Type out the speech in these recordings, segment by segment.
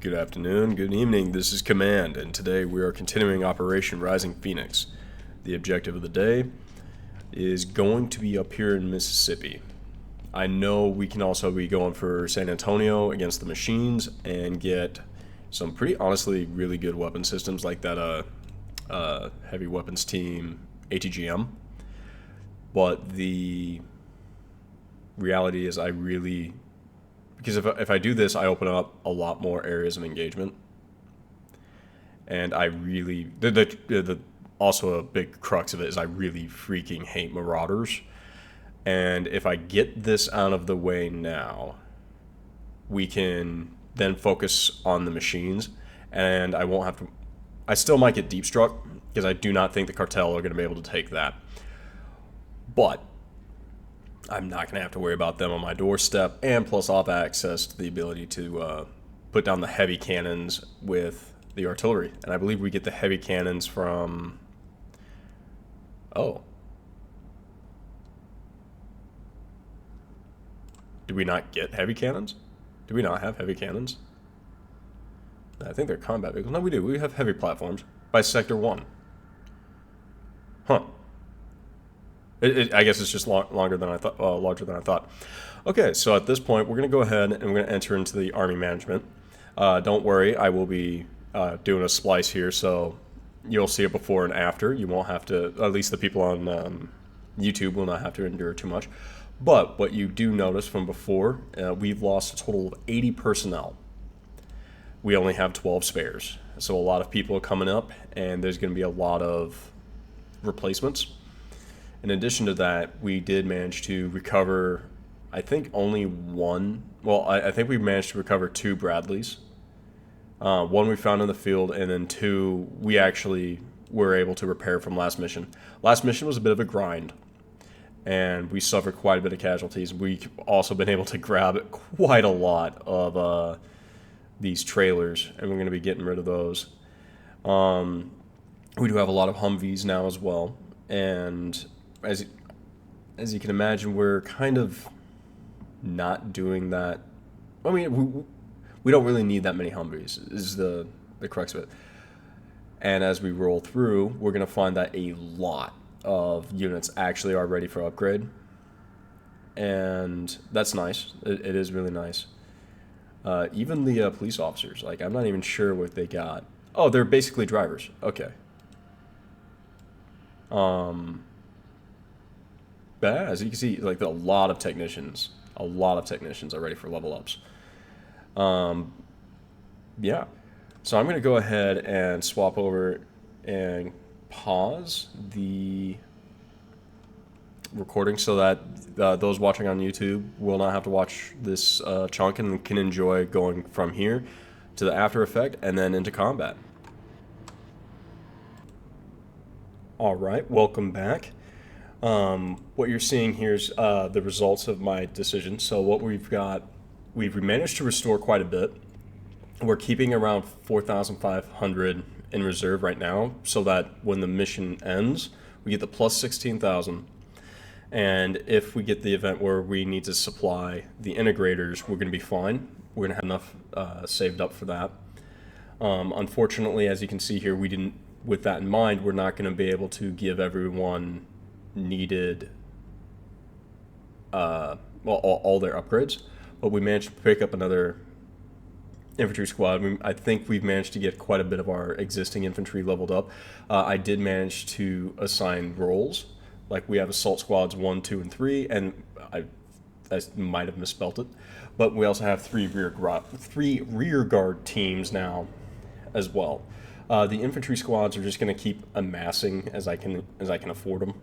Good afternoon, good evening, this is Command, and today we are continuing Operation Rising Phoenix. The objective of the day is going to be up here in Mississippi. I know we can also be going for San Antonio against the machines and get some pretty honestly really good weapon systems like that heavy weapons team ATGM. But the reality is because if I do this, I open up a lot more areas of engagement. And also a big crux of it is I really freaking hate marauders. And if I get this out of the way now, we can then focus on the machines, and I still might get deep struck because I do not think the cartel are going to be able to take that. But I'm not going to have to worry about them on my doorstep, and plus I'll have access to the ability to put down the heavy cannons with the artillery. And I believe we get the heavy cannons from... Oh. Did we not get heavy cannons? Do we not have heavy cannons? I think they're combat vehicles. No, we do. We have heavy platforms by Sector 1. Huh. I guess it's just larger than I thought. Okay, so at this point, we're going to go ahead and we're going to enter into the army management. Don't worry, I will be doing a splice here, so you'll see it before and after. You won't have to, at least the people on YouTube will not have to endure too much. But what you do notice from before, we've lost a total of 80 personnel. We only have 12 spares. So a lot of people are coming up, and there's going to be a lot of replacements. In addition to that, we did manage to recover, I think only one. Well, I think we managed to recover 2 Bradleys. One we found in the field, and then 2 we actually were able to repair from last mission. Last mission was a bit of a grind, and we suffered quite a bit of casualties. We've also been able to grab quite a lot of these trailers, and we're going to be getting rid of those. We do have a lot of Humvees now as well, and as you can imagine, we're kind of not doing that. I mean, we don't really need that many Humvees, is the crux of it. And as we roll through, we're going to find that a lot of units actually are ready for upgrade. And that's nice. It is really nice. Even the police officers, like, I'm not even sure what they got. Oh, they're basically drivers. Okay. But as you can see, like, a lot of technicians are ready for level ups. Yeah. So I'm going to go ahead and swap over and pause the recording so that those watching on YouTube will not have to watch this chunk and can enjoy going from here to the after effect and then into combat. All right, welcome back. What you're seeing here is the results of my decision. So what we've managed to restore quite a bit. We're keeping around 4,500 in reserve right now, so that when the mission ends, we get the plus 16,000. And if we get the event where we need to supply the integrators, we're going to be fine. We're going to have enough saved up for that. Unfortunately, as you can see here, with that in mind, we're not going to be able to give everyone needed, all their upgrades. But we managed to pick up another infantry squad. I think we've managed to get quite a bit of our existing infantry leveled up. I did manage to assign roles. Like, we have assault squads 1, 2, and 3, and I might have misspelt it, but we also have 3 rear guard teams now as well. The infantry squads are just going to keep amassing as I can afford them.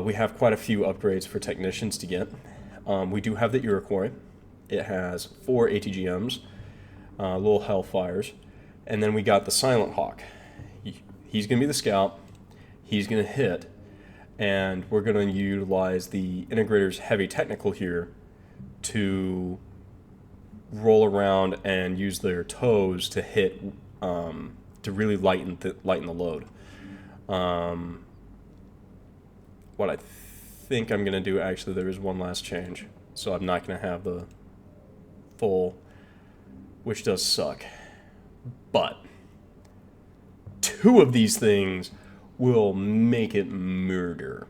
We have quite a few upgrades for technicians to get. We do have the Iroquois. It has 4 ATGMs, little Hellfires, and then we got the Silent Hawk. He's going to be the scout. He's going to hit, and we're going to utilize the Integrator's Heavy Technical here to roll around and use their toes to hit, to really lighten the load. What I think I'm going to do, actually, there is one last change. So I'm not going to have the full which does suck. But 2 of these things will make it murder.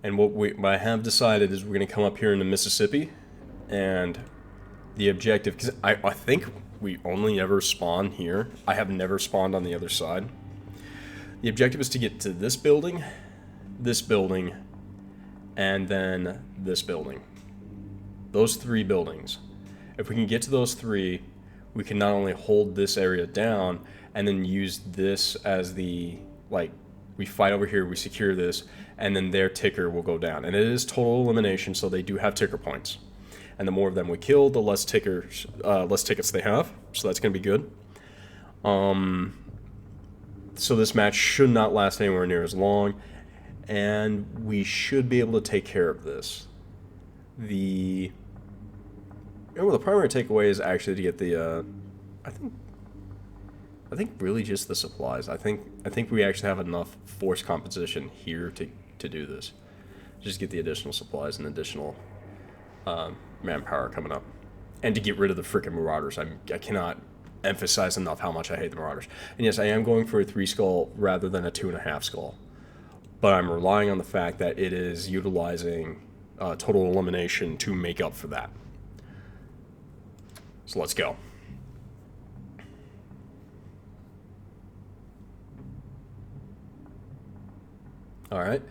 And what I have decided is we're going to come up here into Mississippi, and the objective, because I think we only ever spawn here. I have never spawned on the other side. The objective is to get to this building, and then this building. Those 3 buildings. If we can get to those 3, we can not only hold this area down and then use this as the, like, we fight over here, we secure this, and then their ticker will go down. And it is total elimination, so they do have ticker points. And the more of them we kill, the less tickets they have. So that's going to be good. So this match should not last anywhere near as long, and we should be able to take care of this. The primary takeaway is actually to get the, I think really just the supplies. I think we actually have enough force composition here to do this. Just get the additional supplies and additional manpower coming up, and to get rid of the freaking marauders. I cannot emphasize enough how much I hate the marauders. And yes, I am going for a 3 skull rather than a 2.5 skull, but I'm relying on the fact that it is utilizing total elimination to make up for that. So let's go. All right.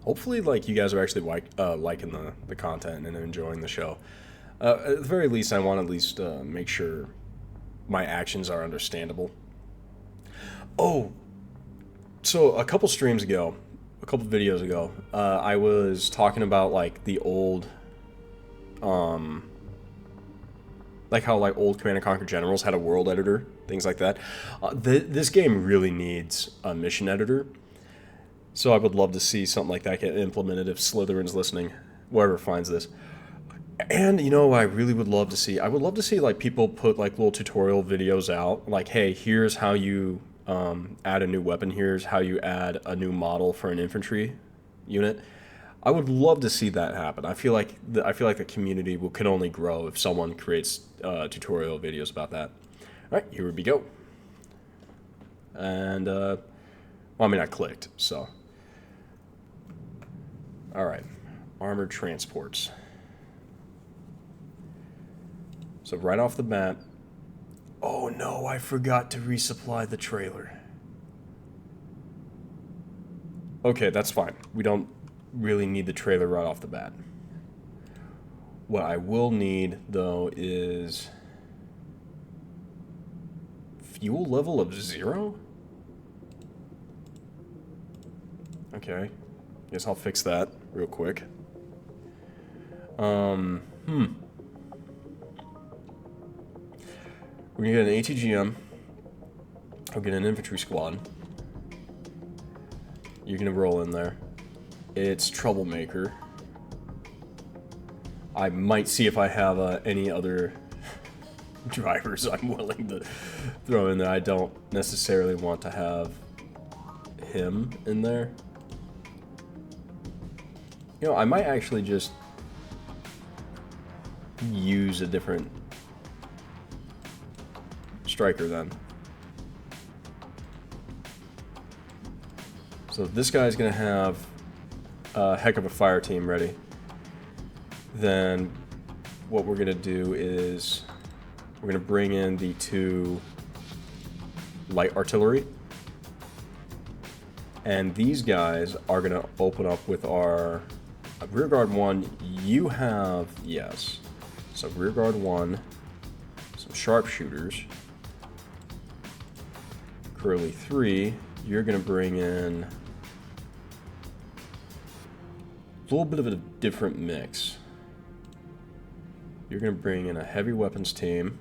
Hopefully, like, you guys are actually liking the content and enjoying the show. At the very least, I want to at least make sure my actions are understandable. Oh, so a couple videos ago, I was talking about, like, the old, like how, like, old Command & Conquer generals had a world editor, things like that. This game really needs a mission editor. So I would love to see something like that get implemented if Slytherin's listening, whoever finds this. And, you know, I really would love to see, like, people put, like, little tutorial videos out, like, hey, here's how you add a new weapon, here's how you add a new model for an infantry unit. I would love to see that happen. I feel like the community can only grow if someone creates tutorial videos about that. All right, here we go. And, well, I mean, I clicked, so. All right, armored transports. So right off the bat, oh no, I forgot to resupply the trailer. Okay, that's fine. We don't really need the trailer right off the bat. What I will need, though, is fuel level of 0? Okay, guess I'll fix that real quick. We're gonna get an ATGM. I'll get an infantry squad. You're gonna roll in there. It's Troublemaker. I might see if I have any other drivers I'm willing to throw in there. I don't necessarily want to have him in there. You know, I might actually just use a different striker then. So this guy's gonna have a heck of a fire team ready. Then what we're gonna do is we're gonna bring in the 2 light artillery, and these guys are gonna open up with our rearguard 1. You have, yes, so rearguard 1, some sharpshooters. Curly 3, you're gonna bring in a little bit of a different mix. You're gonna bring in a heavy weapons team,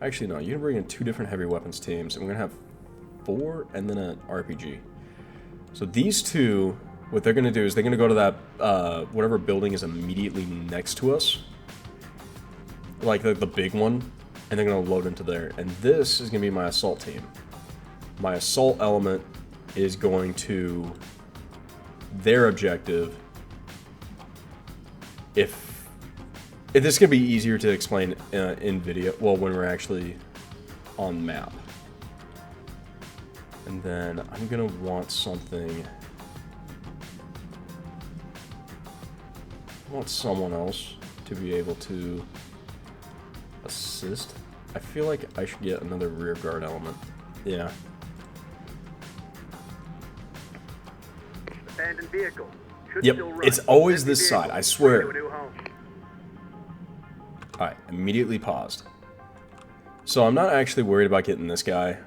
actually no, you're gonna bring in 2 different heavy weapons teams, and we're gonna have 4 and then an RPG. So these 2, what they're gonna do is they're gonna go to that whatever building is immediately next to us, like the big one, and they're gonna load into there. And this is gonna be my assault team. My assault element is going to their objective. If this is going to be easier to explain in video, well, when we're actually on map. And then I'm going to want something. I want someone else to be able to assist. I feel like I should get another rear guard element. Yeah. Abandoned vehicle. Yep, it's always this side, I swear. Alright, immediately paused. So I'm not actually worried about getting this guy,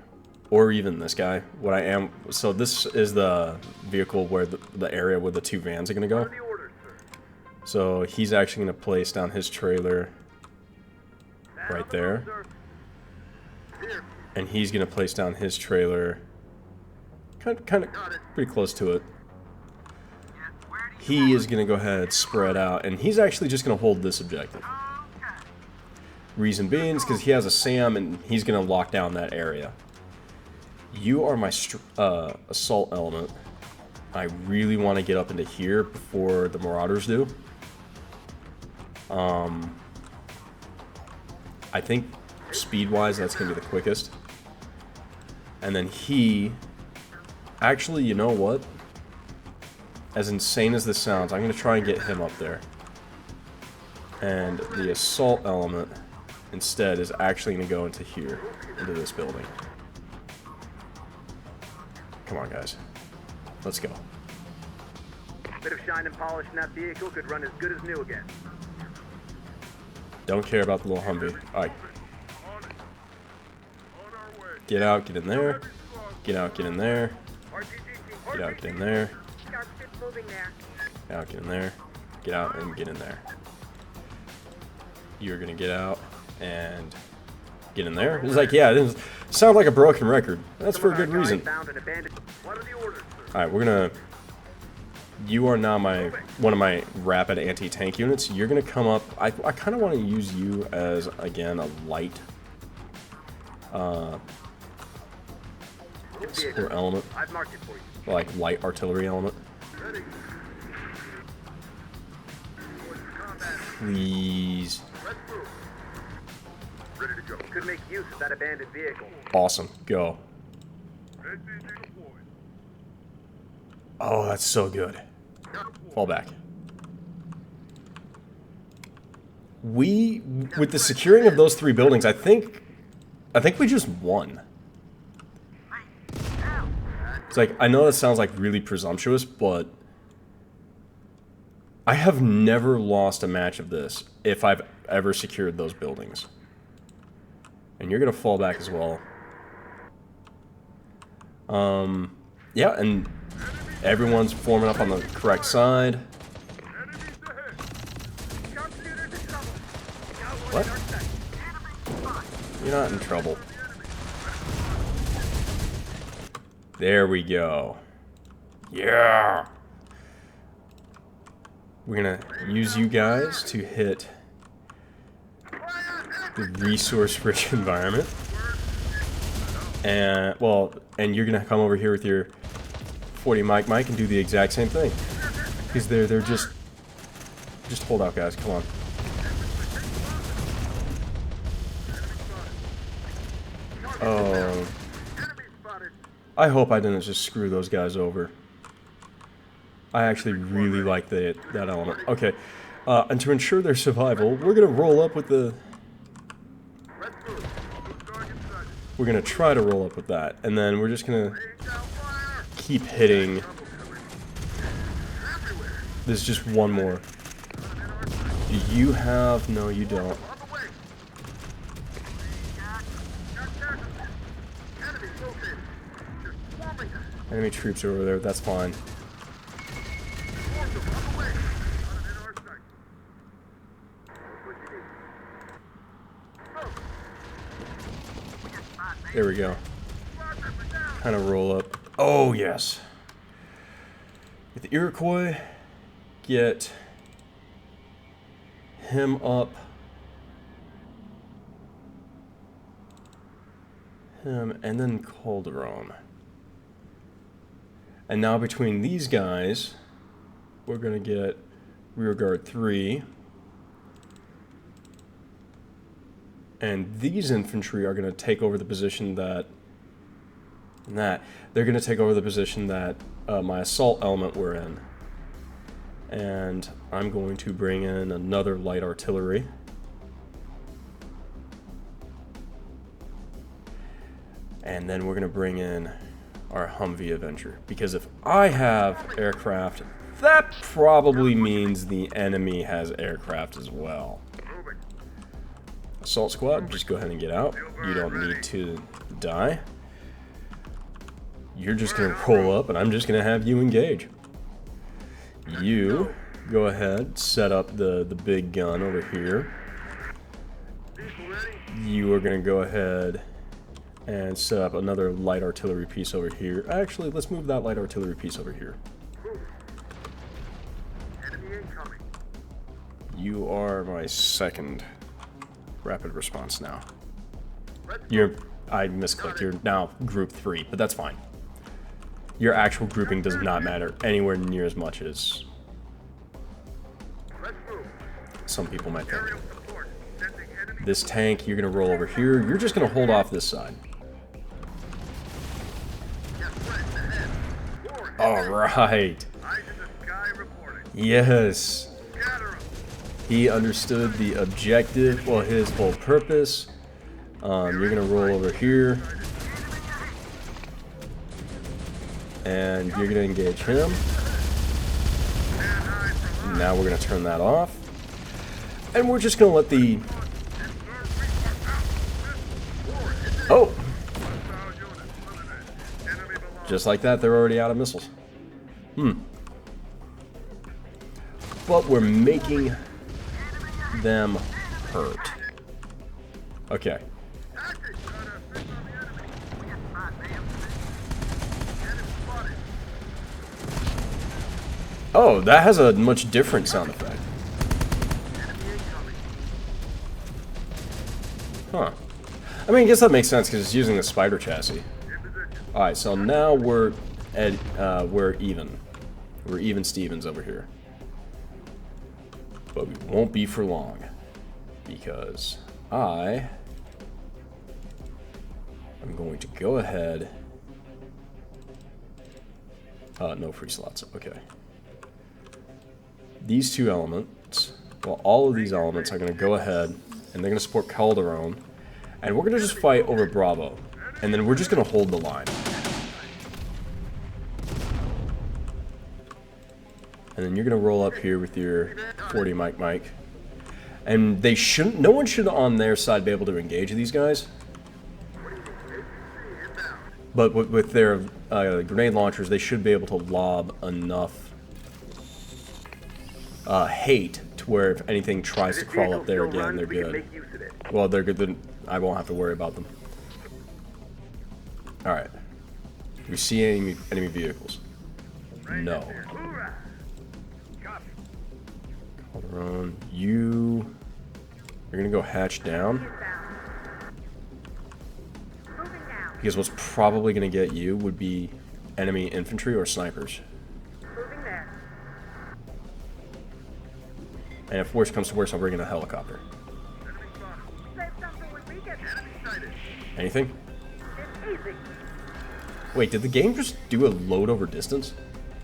or even this guy. What I am, so this is the vehicle where the area where the two vans are going to go. So he's actually going to place down his trailer right there. And he's going to place down his trailer kind of pretty close to it. He is going to go ahead, spread out, and he's actually just going to hold this objective. Reason being is because he has a SAM and he's going to lock down that area. You are my assault element. I really want to get up into here before the marauders do. I think speed-wise that's going to be the quickest. And then he... Actually, you know what? As insane as this sounds, I'm going to try and get him up there. And the assault element, instead, is actually going to go into here, into this building. Come on, guys. Let's go. Bit of shine and polish in that vehicle could run as good as new again. Don't care about the little Humvee. Alright. Get out, get in there. Get out, get in there. Get out, get in there. Get out, get in there. Get out and get in there. You're gonna get out and get in there. It's like, yeah, it doesn't sound like a broken record. That's for a good reason. Alright, we're gonna... You are now one of my rapid anti-tank units. You're gonna come up... I kind of want to use you as, again, a light... support element. Like, light artillery element. Please. Could make use of that abandoned vehicle. Awesome. Go. Oh, that's so good. Fall back. With the securing of those 3 buildings, I think we just won. It's like, I know that sounds like really presumptuous, but I have never lost a match of this if I've ever secured those buildings. And you're gonna fall back as well. Yeah, and everyone's forming up on the correct side. What? You're not in trouble. There we go. Yeah! We're gonna use you guys to hit the resource-rich environment. And, well, and you're gonna come over here with your 40 Mike and do the exact same thing. Because they're just hold out, guys, come on. Oh. I hope I didn't just screw those guys over. I actually really like that element. Okay, and to ensure their survival, we're gonna roll up with the... We're gonna try to roll up with that, and then we're just gonna keep hitting. There's just one more. Do you have... No, you don't. Enemy troops are over there, that's fine. There we go. Kind of roll up. Oh, yes. Get the Iroquois. Get him up. Him, and then Calderon. And now between these guys, we're going to get rearguard 3. And these infantry are going to take over the position that... they're going to take over the position that my assault element were in. And I'm going to bring in another light artillery. And then we're going to bring in our Humvee Avenger. Because if I have aircraft, that probably means the enemy has aircraft as well. Assault squad, just go ahead and get out. You don't need to die. You're just going to roll up, and I'm just going to have you engage. You go ahead, set up the big gun over here. You are going to go ahead and set up another light artillery piece over here. Actually, let's move that light artillery piece over here. You are my second rapid response now. I misclicked. You're now group 3, but that's fine. Your actual grouping does not matter anywhere near as much as some people might think. This tank, you're going to roll over here. You're just going to hold off this side. Alright. Yes. He understood the objective, well, his whole purpose. You're going to roll over here. And you're going to engage him. Now we're going to turn that off. And we're just going to let the... Oh! Just like that, they're already out of missiles. But we're making them hurt. Okay. Oh, that has a much different sound effect. Huh. I mean, I guess that makes sense because it's using the spider chassis. Alright, so now we're even. We're even Stevens over here. But we won't be for long. Because I'm going to go ahead. No free slots. Okay. These two elements, well, all of these elements are going to go ahead and they're going to support Calderon. And we're going to just fight over Bravo. And then we're just going to hold the line. And then you're going to roll up here with your 40 Mike. And they shouldn't, no one should on their side be able to engage these guys. But with their grenade launchers, they should be able to lob enough hate to where if anything tries to crawl up there again, they're good. Well, they're good, then I won't have to worry about them. Alright. Do we see any enemy vehicles? No. Calderon, you're gonna go hatch down. Because what's probably gonna get you would be enemy infantry or snipers. And if worse comes to worse, I'll bring in a helicopter. Anything? Wait, did the game just do a load over distance?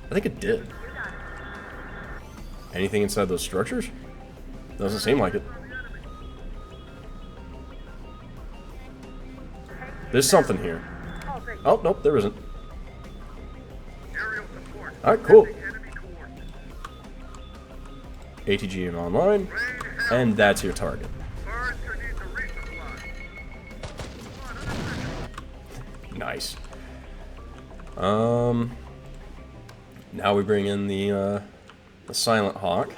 I think it did. Anything inside those structures? Doesn't seem like it. There's something here. Oh, nope, there isn't. Alright, cool. ATGM online, and that's your target. Nice. Now we bring in the Silent Hawk,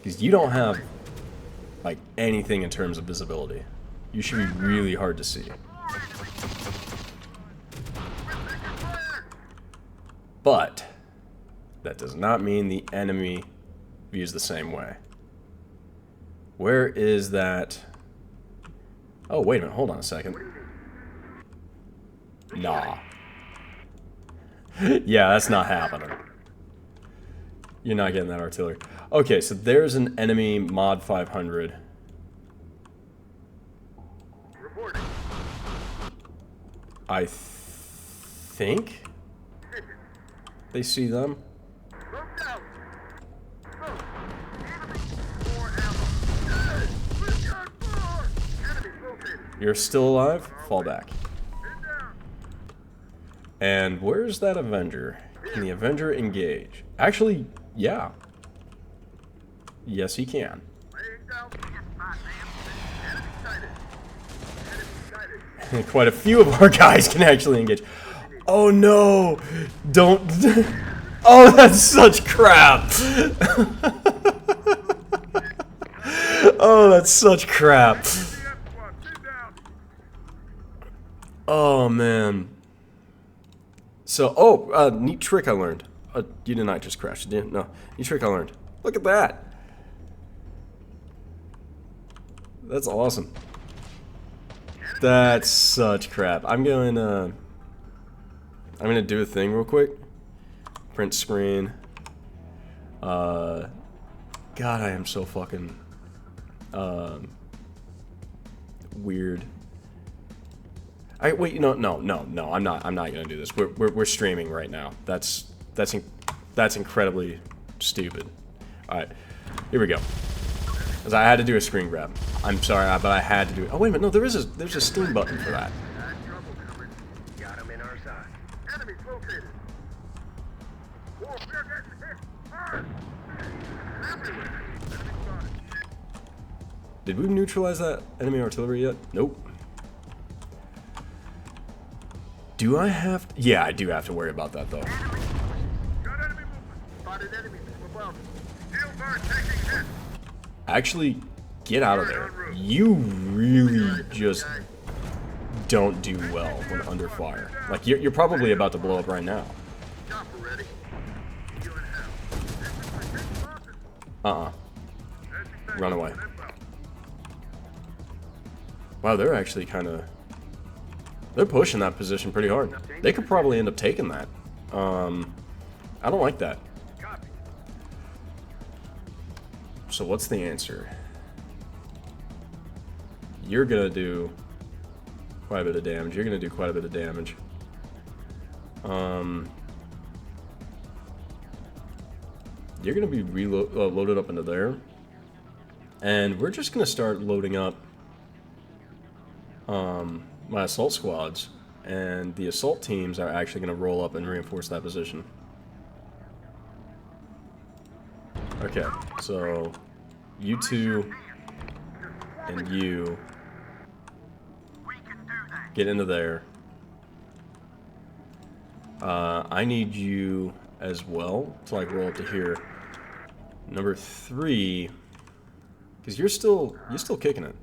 because you don't have like anything in terms of visibility. You should be really hard to see. But that does not mean the enemy views the same way. Where is that? Oh, wait a minute, hold on a second. Nah. Yeah, that's not happening. You're not getting that artillery. Okay, so there's an enemy mod 500. Reporting. I think they see them. Moved out. Move. Enemy. More ammo. Hey, we've got more. Enemy located. You're still alive? Fall back. Get down. And where's that Avenger? Can the Avenger engage? Actually, yeah. Yes, he can. Laying down. Enemy sighted. Enemy sighted. Quite a few of our guys can actually engage. Oh no! Don't. Oh, that's such crap! Oh, that's such crap. Oh man. So, neat trick I learned. You did not just crash, did you? No. Neat trick I learned. Look at that. That's awesome. That's such crap. I'm gonna do a thing real quick. Print screen. God, I am so fucking weird. Wait, no, I'm not gonna do this. We're streaming right now. That's incredibly stupid. All right, here we go. Cause I had to do a screen grab. I'm sorry, but I had to do it. Oh wait a minute, no, there's a Steam button for that. Trouble coming. Got him in our side. Enemies located. War, we're getting hit hard. Everywhere. Enemy spotted. Did we neutralize that enemy artillery yet? Nope. Do I have to? Yeah, I do have to worry about that though. Got enemy movement. Spotted enemies above. Steel bar taking hit. Actually, get out of there. You really just don't do well when under fire. Like, you're probably about to blow up right now. Chopper ready. You in hell. Run away. Wow, they're actually kind of... They're pushing that position pretty hard. They could probably end up taking that. I don't like that. Copy. So what's the answer? You're gonna do quite a bit of damage. You're gonna do quite a bit of damage. You're gonna be loaded up into there. And we're just gonna start loading up my assault squads. And the assault teams are actually gonna roll up and reinforce that position. Okay, so you two and you get into there. I need you as well to like roll up to here. Number 3, because you're still kicking it.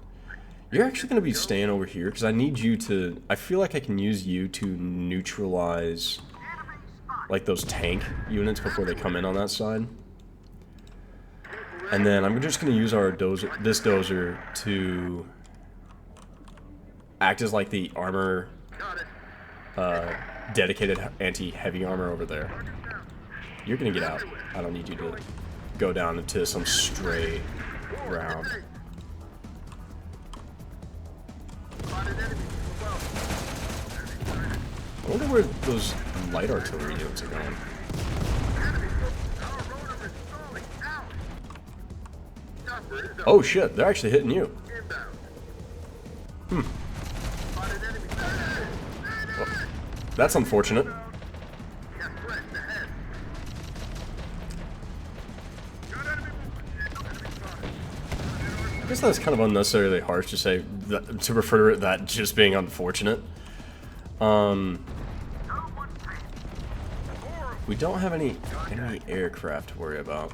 You're actually gonna be staying over here because I need you to. I feel like I can use you to neutralize like those tank units before they come in on that side. And then I'm just going to use our this dozer to act as like the armor, dedicated anti-heavy armor over there. You're going to get out. I don't need you to go down into some stray ground. I wonder where those light artillery units are going. Oh shit, they're actually hitting you. Well, that's unfortunate. I guess that's kind of unnecessarily harsh to say that, to refer to that just being unfortunate. We don't have any aircraft to worry about.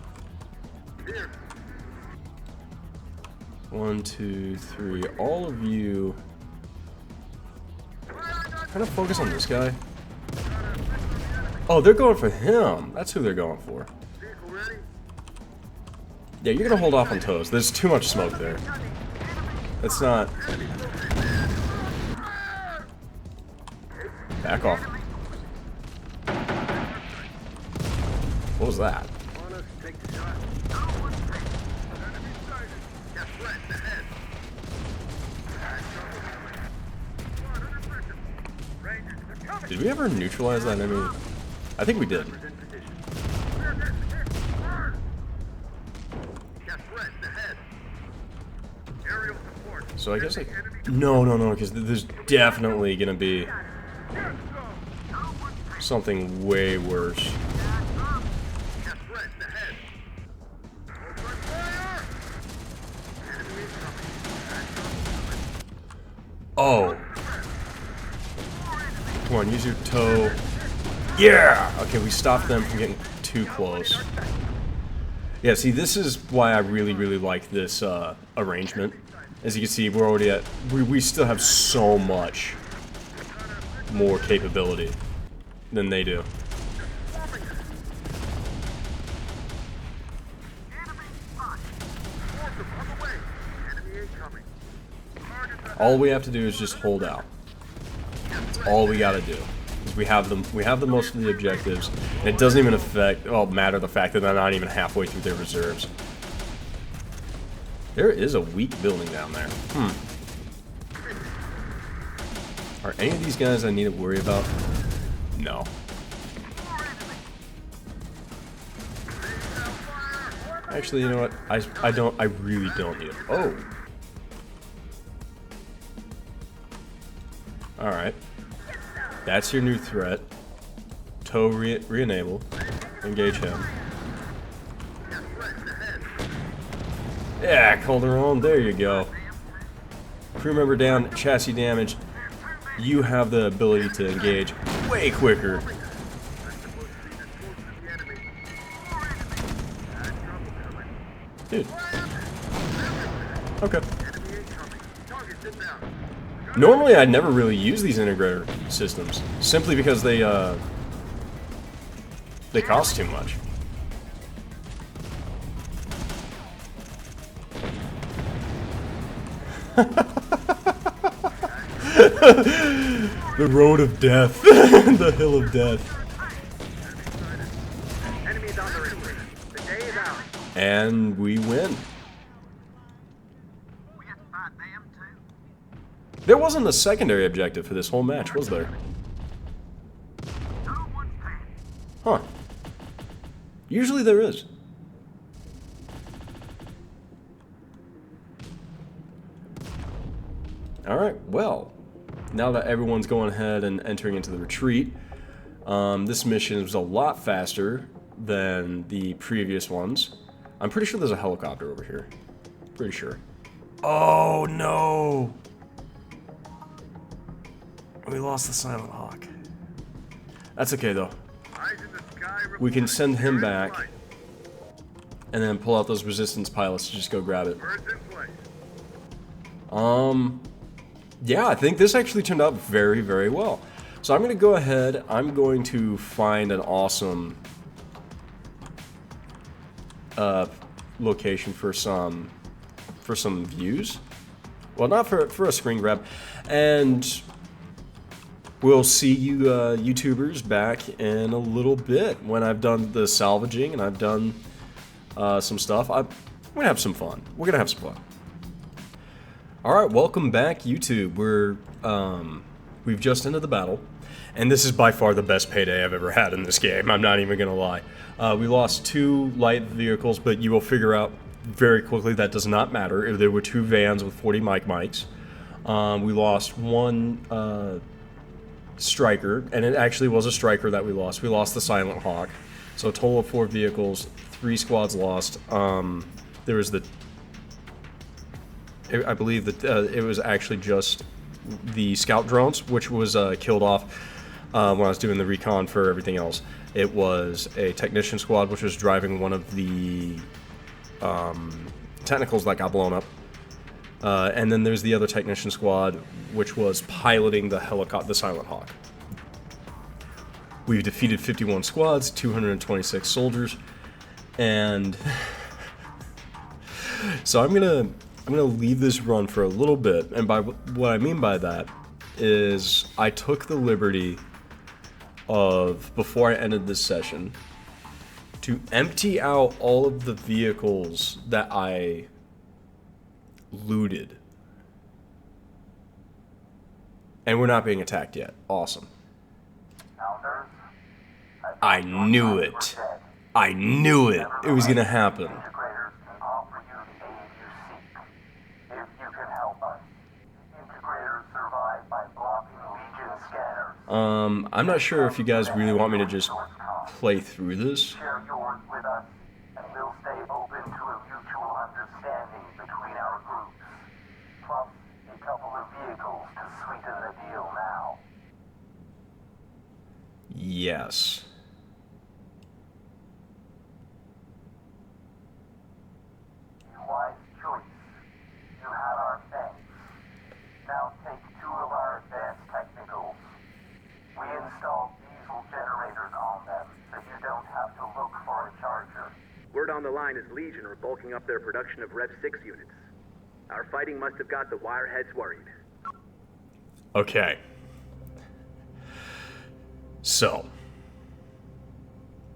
1, 2, 3. All of you kind of focus on this guy. Oh, they're going for him. That's who they're going for. Yeah, you're gonna hold off on toes. There's too much smoke there. It's not. Back off. What was that? On us, take the shot. Enemy sighted. Got threats ahead. Squad under pressure. Rangers, they're coming. Did we ever neutralize that enemy? I think we did. In position. We're getting hit hard. Got threats ahead. Aerial support. So I guess no, because there's definitely gonna be something way worse. Got threats ahead. Open fire! Enemy incoming. Oh. Come on, use your toe. Yeah! Okay, we stopped them from getting too close. Yeah, see, this is why I really like this arrangement. As you can see, we're already at... We still have so much more capability than they do. All we have to do is just hold out. That's all we gotta do. Is we have the most of the objectives, and it doesn't even matter the fact that they're not even halfway through their reserves. There is a weak building down there. Are any of these guys I need to worry about? No. Actually, you know what? I really don't need it. Oh. Alright. That's your new threat. Tow re-enable. Engage him. Yeah, Calderon, there you go. Crew member down, chassis damage. You have the ability to engage way quicker. Dude. Okay. Normally, I never really use these integrator systems, simply because they cost too much. The road of death. The hill of death. And we win. There wasn't a secondary objective for this whole match, was there? Huh. Usually there is. Alright, well, now that everyone's going ahead and entering into the retreat, this mission was a lot faster than the previous ones. I'm pretty sure there's a helicopter over here. Pretty sure. Oh, no! We lost the Silent Hawk. That's okay, though. We can send him back, and then pull out those resistance pilots to just go grab it. Yeah, I think this actually turned out very, very well. So I'm going to go ahead, I'm going to find an awesome location for some views. Well, not for a screen grab. And we'll see you YouTubers back in a little bit when I've done the salvaging and I've done some stuff. We're going to have some fun. We're going to have some fun. Alright, welcome back, YouTube. We've just ended the battle, and this is by far the best payday I've ever had in this game. I'm not even gonna lie. We lost 2 light vehicles, but you will figure out very quickly that does not matter. There were 2 vans with 40 mics. We lost 1 striker, and it actually was a striker that we lost. We lost the Silent Hawk. So a total of 4 vehicles, 3 squads lost. There was I believe that it was actually just the scout drones, which was killed off when I was doing the recon for everything else. It was a technician squad, which was driving one of the technicals that got blown up. And then there's the other technician squad, which was piloting the helicopter, the Silent Hawk. We've defeated 51 squads, 226 soldiers, and so I'm gonna leave this run for a little bit, and by what I mean by that is I took the liberty of, before I ended this session, to empty out all of the vehicles that I looted. And we're not being attacked yet. Awesome. I knew it. I knew it. It was gonna happen. I'm not sure if you guys really want me to just play through this. Share yours with us, and we'll stay open to a mutual understanding between our groups. Plus, a couple of vehicles to sweeten the deal now. Yes. Wise choice. You have our thanks. Now take 2 of our advanced technicals. We installed diesel generators on them, so you don't have to look for a charger. Word on the line is Legion are bulking up their production of Rev 6 units. Our fighting must have got the wireheads worried. Okay. So,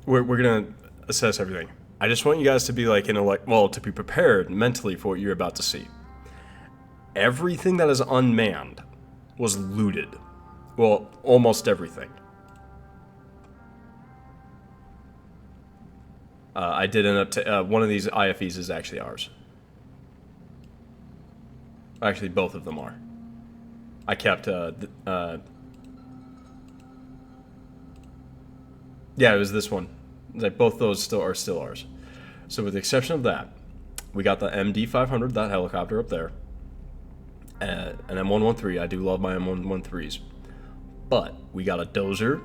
we're gonna assess everything. I just want you guys to be like to be prepared mentally for what you're about to see. Everything that is unmanned was looted. Well, almost everything. I did end up to one of these IFEs is actually ours. Actually, both of them are. I kept yeah, it was this one. Like both those are still ours. So with the exception of that, we got the MD-500, that helicopter up there, an M113. I do love my M113s, but we got a dozer,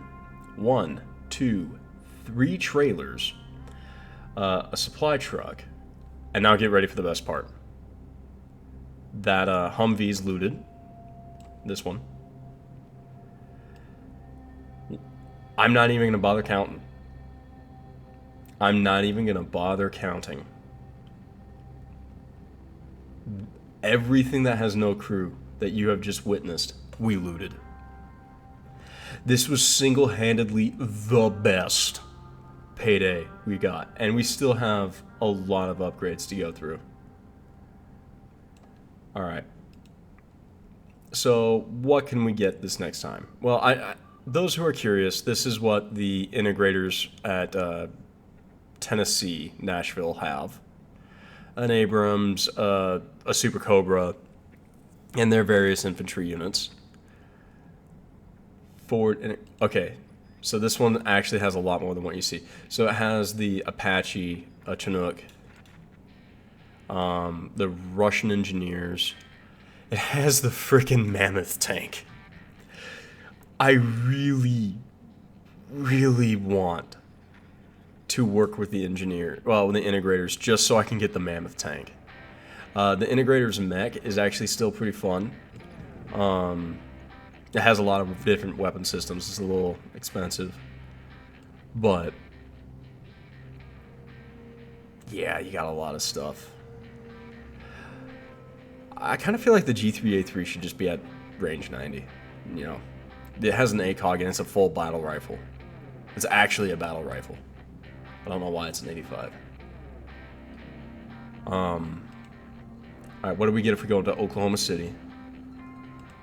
1, 2, 3 trailers, a supply truck, and now get ready for the best part. That Humvee's looted. This one. I'm not even gonna bother counting. I'm not even gonna bother counting. Everything that has no crew that you have just witnessed, we looted. This was single-handedly the best payday we got, and we still have a lot of upgrades to go through. Alright. So, what can we get this next time? Well, those who are curious, this is what the integrators at Tennessee, Nashville have. An Abrams, a Super Cobra, and their various infantry units. Okay, so this one actually has a lot more than what you see. So it has the Apache, a Chinook, the Russian engineers. It has the frickin' Mammoth tank. I really, really want to work with the integrators, just so I can get the Mammoth tank. The integrators mech is actually still pretty fun. It has a lot of different weapon systems. It's a little expensive, but yeah, you got a lot of stuff. I kind of feel like the G3A3 should just be at range 90. You know, it has an ACOG and it's a full battle rifle. It's actually a battle rifle. I don't know why it's an 85. Alright, what do we get if we go to Oklahoma City?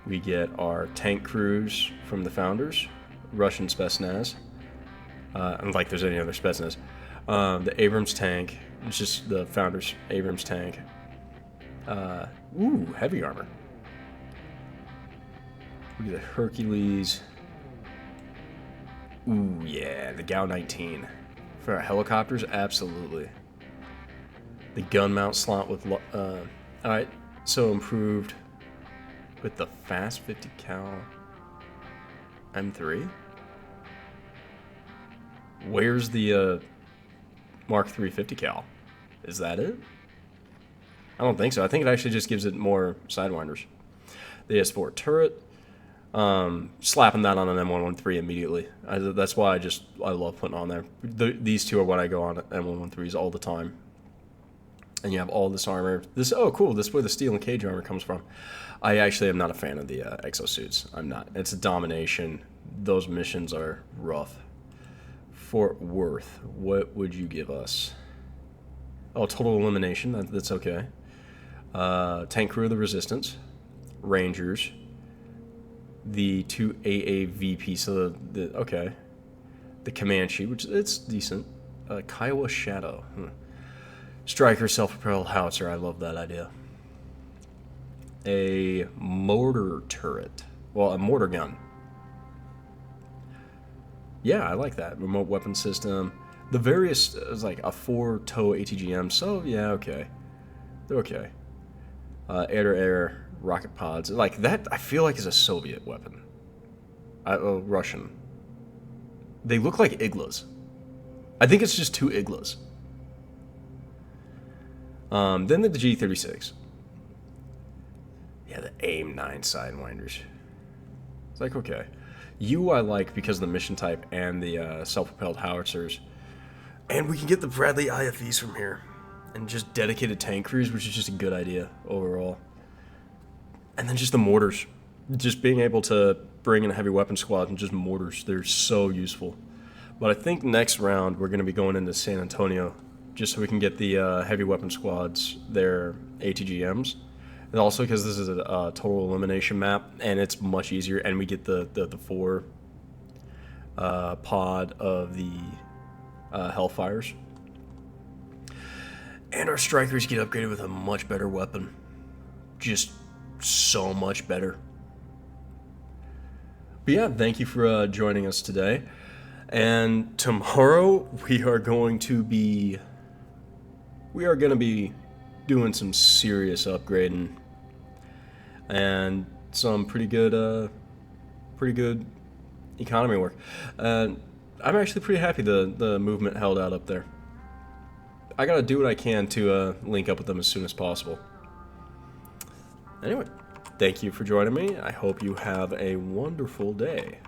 We get our tank crews from the Founders, Russian Spetsnaz. And like there's any other Spetsnaz. The Abrams tank, it's just the Founders Abrams tank. Ooh, heavy armor. We get the Hercules. Ooh, yeah, the GAU 19. For our helicopters, absolutely. The gun mount slot with, alright, so improved with the fast 50 cal M3. Where's the Mark 350 cal? Is that it? I don't think so. I think it actually just gives it more sidewinders. The S4 turret, slapping that on an M113 immediately. That's why I love putting on there. These two are what I go on M113s all the time. And you have all this armor. Oh cool, this is where the steel and cage armor comes from. I actually am not a fan of the exosuits. I'm not. It's a domination. Those missions are rough. Fort Worth, what would you give us? Oh, total elimination, that's okay. Tank crew of the Resistance, Rangers, the 2 AAVP, so okay. The Comanche, which it's decent. Kiowa Shadow. Striker, self-propelled howitzer, I love that idea. A mortar turret. Well, a mortar gun. Yeah, I like that. Remote weapon system. The various, is like a 4-tow ATGM, so yeah, okay. They're okay. Air-to-air rocket pods. Like, that, I feel like is a Soviet weapon. Russian. They look like Iglas. I think it's just 2 Iglas. Then the G-36. Yeah, the AIM-9 Sidewinders. It's like, okay. You I like because of the mission type and the self-propelled howitzers. And we can get the Bradley IFVs from here. And just dedicated tank crews, which is just a good idea overall. And then just the mortars. Just being able to bring in a heavy weapon squad and just mortars. They're so useful. But I think next round we're going to be going into San Antonio. Just so we can get the heavy weapon squads, their ATGMs. And also because this is a total elimination map, and it's much easier, and we get the 4 pod of the Hellfires. And our strikers get upgraded with a much better weapon. Just so much better. But yeah, thank you for joining us today. And tomorrow we are going to be doing some serious upgrading and some pretty good economy work. And I'm actually pretty happy the movement held out up there. I gotta do what I can to link up with them as soon as possible. Anyway, thank you for joining me. I hope you have a wonderful day.